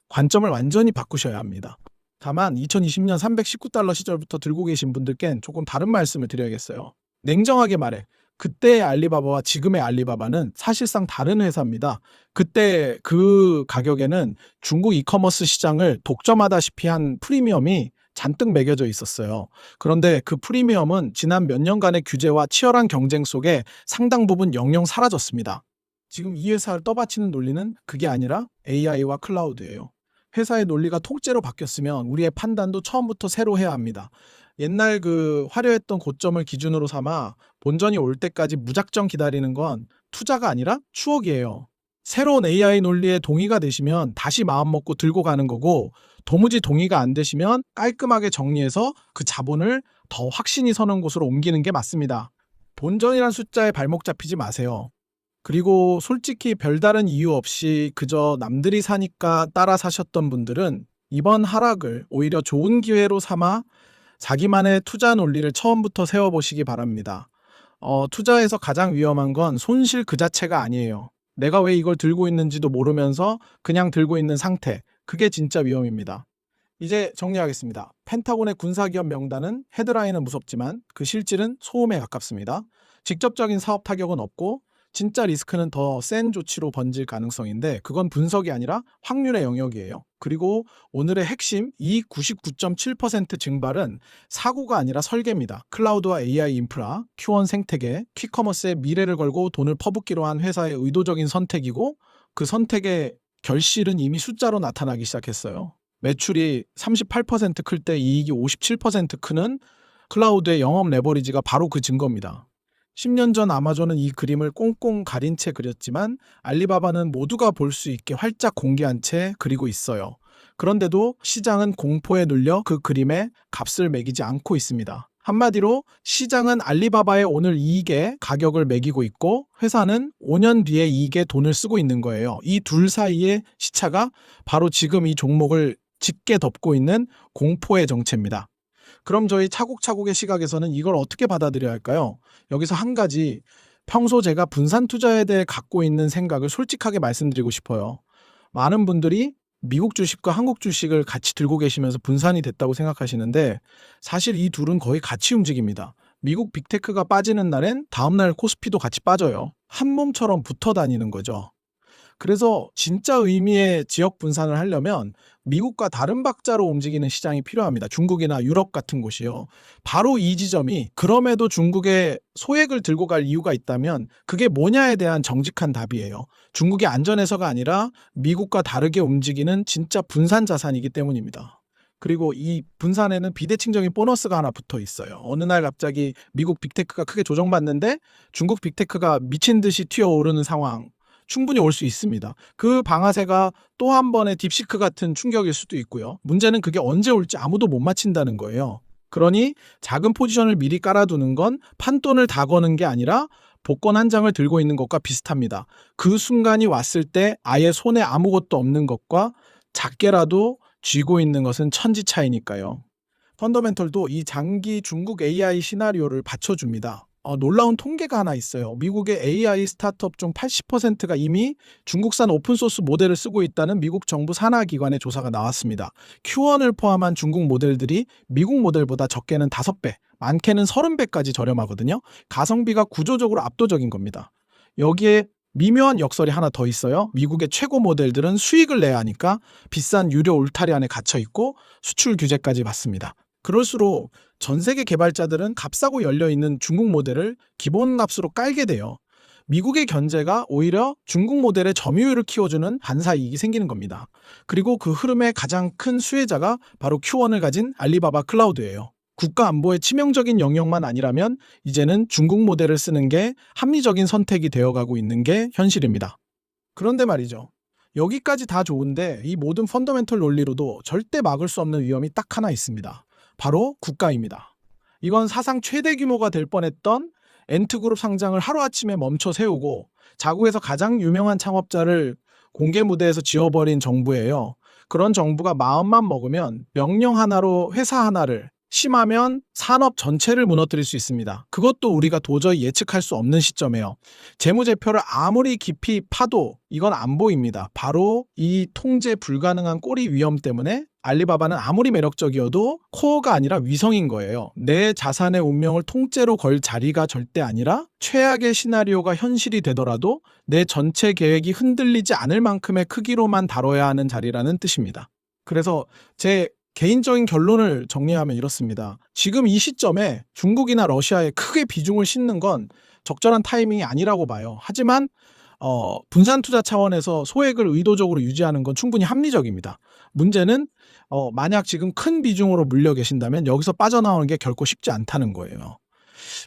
관점을 완전히 바꾸셔야 합니다. 다만 2020년 319달러 시절부터 들고 계신 분들께는 조금 다른 말씀을 드려야겠어요. 냉정하게 말해 그때의 알리바바와 지금의 알리바바는 사실상 다른 회사입니다. 그때 그 가격에는 중국 이커머스 시장을 독점하다시피 한 프리미엄이 잔뜩 매겨져 있었어요. 그런데 그 프리미엄은 지난 몇 년간의 규제와 치열한 경쟁 속에 상당 부분 영영 사라졌습니다. 지금 이 회사를 떠받치는 논리는 그게 아니라 AI와 클라우드예요. 회사의 논리가 통째로 바뀌었으면 우리의 판단도 처음부터 새로 해야 합니다. 옛날 그 화려했던 고점을 기준으로 삼아 본전이 올 때까지 무작정 기다리는 건 투자가 아니라 추억이에요. 새로운 AI 논리에 동의가 되시면 다시 마음 먹고 들고 가는 거고 도무지 동의가 안 되시면 깔끔하게 정리해서 그 자본을 더 확신이 서는 곳으로 옮기는 게 맞습니다. 본전이란 숫자에 발목 잡히지 마세요. 그리고 솔직히 별다른 이유 없이 그저 남들이 사니까 따라 사셨던 분들은 이번 하락을 오히려 좋은 기회로 삼아 자기만의 투자 논리를 처음부터 세워보시기 바랍니다. 투자에서 가장 위험한 건 손실 그 자체가 아니에요. 내가 왜 이걸 들고 있는지도 모르면서 그냥 들고 있는 상태. 그게 진짜 위험입니다. 이제 정리하겠습니다. 펜타곤의 군사기업 명단은 헤드라인은 무섭지만 그 실질은 소음에 가깝습니다. 직접적인 사업 타격은 없고 진짜 리스크는 더 센 조치로 번질 가능성인데 그건 분석이 아니라 확률의 영역이에요. 그리고 오늘의 핵심 이 99.7% 증발은 사고가 아니라 설계입니다. 클라우드와 AI 인프라, Q1 생태계, 퀵커머스의 미래를 걸고 돈을 퍼붓기로 한 회사의 의도적인 선택이고 그 선택의 결실은 이미 숫자로 나타나기 시작했어요. 매출이 38% 클 때 이익이 57% 크는 클라우드의 영업 레버리지가 바로 그 증거입니다. 10년 전 아마존은 이 그림을 꽁꽁 가린 채 그렸지만 알리바바는 모두가 볼 수 있게 활짝 공개한 채 그리고 있어요. 그런데도 시장은 공포에 눌려 그 그림에 값을 매기지 않고 있습니다. 한마디로 시장은 알리바바의 오늘 이익에 가격을 매기고 있고 회사는 5년 뒤에 이익에 돈을 쓰고 있는 거예요. 이 둘 사이의 시차가 바로 지금 이 종목을 짙게 덮고 있는 공포의 정체입니다. 그럼 저희 차곡차곡의 시각에서는 이걸 어떻게 받아들여야 할까요? 여기서 한 가지 평소 제가 분산 투자에 대해 갖고 있는 생각을 솔직하게 말씀드리고 싶어요. 많은 분들이 미국 주식과 한국 주식을 같이 들고 계시면서 분산이 됐다고 생각하시는데 사실 이 둘은 거의 같이 움직입니다. 미국 빅테크가 빠지는 날엔 다음날 코스피도 같이 빠져요. 한 몸처럼 붙어 다니는 거죠. 그래서 진짜 의미의 지역 분산을 하려면 미국과 다른 박자로 움직이는 시장이 필요합니다. 중국이나 유럽 같은 곳이요. 바로 이 지점이 그럼에도 중국에 소액을 들고 갈 이유가 있다면 그게 뭐냐에 대한 정직한 답이에요. 중국이 안전해서가 아니라 미국과 다르게 움직이는 진짜 분산 자산이기 때문입니다. 그리고 이 분산에는 비대칭적인 보너스가 하나 붙어 있어요. 어느 날 갑자기 미국 빅테크가 크게 조정받는데 중국 빅테크가 미친 듯이 튀어오르는 상황. 충분히 올 수 있습니다. 그 방아쇠가 또 한 번의 딥시크 같은 충격일 수도 있고요. 문제는 그게 언제 올지 아무도 못 맞힌다는 거예요. 그러니 작은 포지션을 미리 깔아두는 건 판돈을 다 거는 게 아니라 복권 한 장을 들고 있는 것과 비슷합니다. 그 순간이 왔을 때 아예 손에 아무것도 없는 것과 작게라도 쥐고 있는 것은 천지 차이니까요. 펀더멘털도 이 장기 중국 AI 시나리오를 받쳐줍니다. 놀라운 통계가 하나 있어요. 미국의 AI 스타트업 중 80%가 이미 중국산 오픈소스 모델을 쓰고 있다는 미국 정부 산하기관의 조사가 나왔습니다. Q1을 포함한 중국 모델들이 미국 모델보다 적게는 5배, 많게는 30배까지 저렴하거든요. 가성비가 구조적으로 압도적인 겁니다. 여기에 미묘한 역설이 하나 더 있어요. 미국의 최고 모델들은 수익을 내야 하니까 비싼 유료 울타리 안에 갇혀 있고 수출 규제까지 받습니다. 그럴수록 전 세계 개발자들은 값싸고 열려있는 중국 모델을 기본 값으로 깔게 돼요. 미국의 견제가 오히려 중국 모델의 점유율을 키워주는 반사이익이 생기는 겁니다. 그리고 그 흐름의 가장 큰 수혜자가 바로 Q1을 가진 알리바바 클라우드예요. 국가 안보에 치명적인 영역만 아니라면 이제는 중국 모델을 쓰는 게 합리적인 선택이 되어가고 있는 게 현실입니다. 그런데 말이죠. 여기까지 다 좋은데 이 모든 펀더멘털 논리로도 절대 막을 수 없는 위험이 딱 하나 있습니다. 바로 국가입니다. 이건 사상 최대 규모가 될 뻔했던 엔트그룹 상장을 하루아침에 멈춰 세우고 자국에서 가장 유명한 창업자를 공개 무대에서 지워버린 정부예요. 그런 정부가 마음만 먹으면 명령 하나로 회사 하나를, 심하면 산업 전체를 무너뜨릴 수 있습니다. 그것도 우리가 도저히 예측할 수 없는 시점이에요. 재무제표를 아무리 깊이 파도 이건 안 보입니다. 바로 이 통제 불가능한 꼬리 위험 때문에 알리바바는 아무리 매력적이어도 코어가 아니라 위성인 거예요. 내 자산의 운명을 통째로 걸 자리가 절대 아니라 최악의 시나리오가 현실이 되더라도 내 전체 계획이 흔들리지 않을 만큼의 크기로만 다뤄야 하는 자리라는 뜻입니다. 그래서 제 개인적인 결론을 정리하면 이렇습니다. 지금 이 시점에 중국이나 러시아에 크게 비중을 싣는 건 적절한 타이밍이 아니라고 봐요. 하지만 분산 투자 차원에서 소액을 의도적으로 유지하는 건 충분히 합리적입니다. 문제는 만약 지금 큰 비중으로 물려 계신다면 여기서 빠져나오는 게 결코 쉽지 않다는 거예요.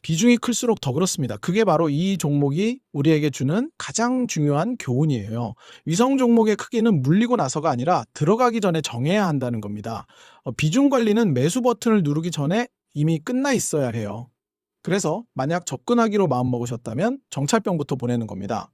비중이 클수록 더 그렇습니다. 그게 바로 이 종목이 우리에게 주는 가장 중요한 교훈이에요. 위성 종목의 크기는 물리고 나서가 아니라 들어가기 전에 정해야 한다는 겁니다. 비중 관리는 매수 버튼을 누르기 전에 이미 끝나 있어야 해요. 그래서 만약 접근하기로 마음먹으셨다면 정찰병부터 보내는 겁니다.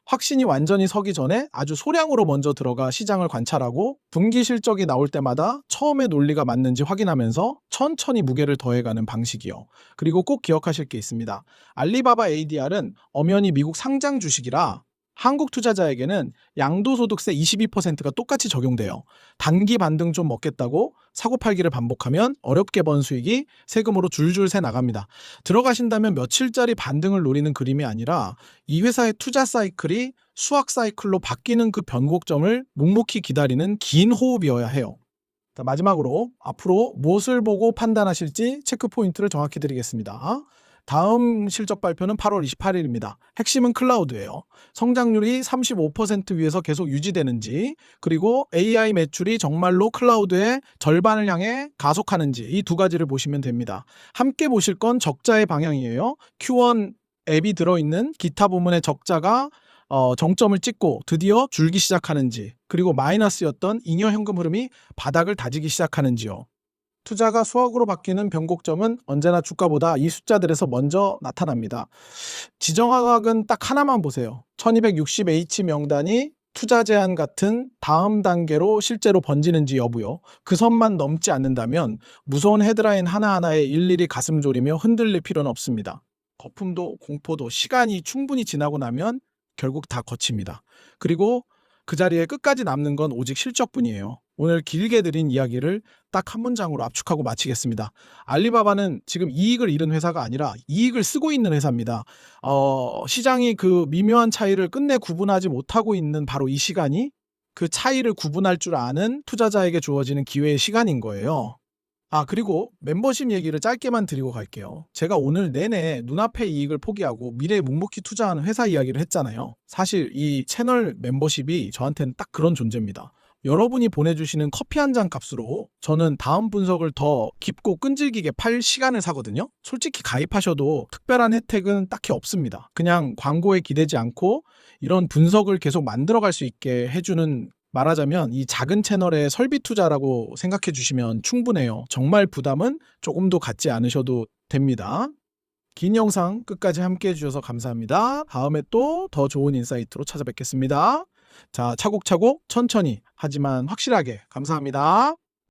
확신이 완전히 서기 전에 아주 소량으로 먼저 들어가 시장을 관찰하고 분기 실적이 나올 때마다 처음에 논리가 맞는지 확인하면서 천천히 무게를 더해가는 방식이요. 그리고 꼭 기억하실 게 있습니다. 알리바바 ADR은 엄연히 미국 상장 주식이라 한국 투자자에게는 양도소득세 22%가 똑같이 적용돼요. 단기 반등 좀 먹겠다고 사고 팔기를 반복하면 어렵게 번 수익이 세금으로 줄줄 새 나갑니다. 들어가신다면 며칠짜리 반등을 노리는 그림이 아니라 이 회사의 투자 사이클이 수학 사이클로 바뀌는 그 변곡점을 묵묵히 기다리는 긴 호흡이어야 해요. 자, 마지막으로 앞으로 무엇을 보고 판단하실지 체크 포인트를 정확히 드리겠습니다. 다음 실적 발표는 8월 28일입니다. 핵심은 클라우드예요. 성장률이 35% 위에서 계속 유지되는지, 그리고 AI 매출이 정말로 클라우드의 절반을 향해 가속하는지 이 두 가지를 보시면 됩니다. 함께 보실 건 적자의 방향이에요. Q1 앱이 들어있는 기타 부문의 적자가 정점을 찍고 드디어 줄기 시작하는지, 그리고 마이너스였던 잉여 현금 흐름이 바닥을 다지기 시작하는지요. 투자가 수억으로 바뀌는 변곡점은 언제나 주가보다 이 숫자들에서 먼저 나타납니다. 지정학은 딱 하나만 보세요. 1260H 명단이 투자 제한 같은 다음 단계로 실제로 번지는지 여부요. 그 선만 넘지 않는다면 무서운 헤드라인 하나하나에 일일이 가슴 졸이며 흔들릴 필요는 없습니다. 거품도 공포도 시간이 충분히 지나고 나면 결국 다 거칩니다. 그리고 그 자리에 끝까지 남는 건 오직 실적뿐이에요. 오늘 길게 드린 이야기를 딱 한 문장으로 압축하고 마치겠습니다. 알리바바는 지금 이익을 잃은 회사가 아니라 이익을 쓰고 있는 회사입니다. 시장이 그 미묘한 차이를 끝내 구분하지 못하고 있는 바로 이 시간이 그 차이를 구분할 줄 아는 투자자에게 주어지는 기회의 시간인 거예요. 그리고 멤버십 얘기를 짧게만 드리고 갈게요. 제가 오늘 내내 눈앞의 이익을 포기하고 미래에 묵묵히 투자하는 회사 이야기를 했잖아요. 사실 이 채널 멤버십이 저한테는 딱 그런 존재입니다. 여러분이 보내주시는 커피 한 잔 값으로 저는 다음 분석을 더 깊고 끈질기게 팔 시간을 사거든요. 솔직히 가입하셔도 특별한 혜택은 딱히 없습니다. 그냥 광고에 기대지 않고 이런 분석을 계속 만들어갈 수 있게 해주는, 말하자면 이 작은 채널의 설비 투자라고 생각해 주시면 충분해요. 정말 부담은 조금도 갖지 않으셔도 됩니다. 긴 영상 끝까지 함께 해주셔서 감사합니다. 다음에 또 더 좋은 인사이트로 찾아뵙겠습니다. 자, 차곡차곡 천천히 하지만 확실하게 감사합니다.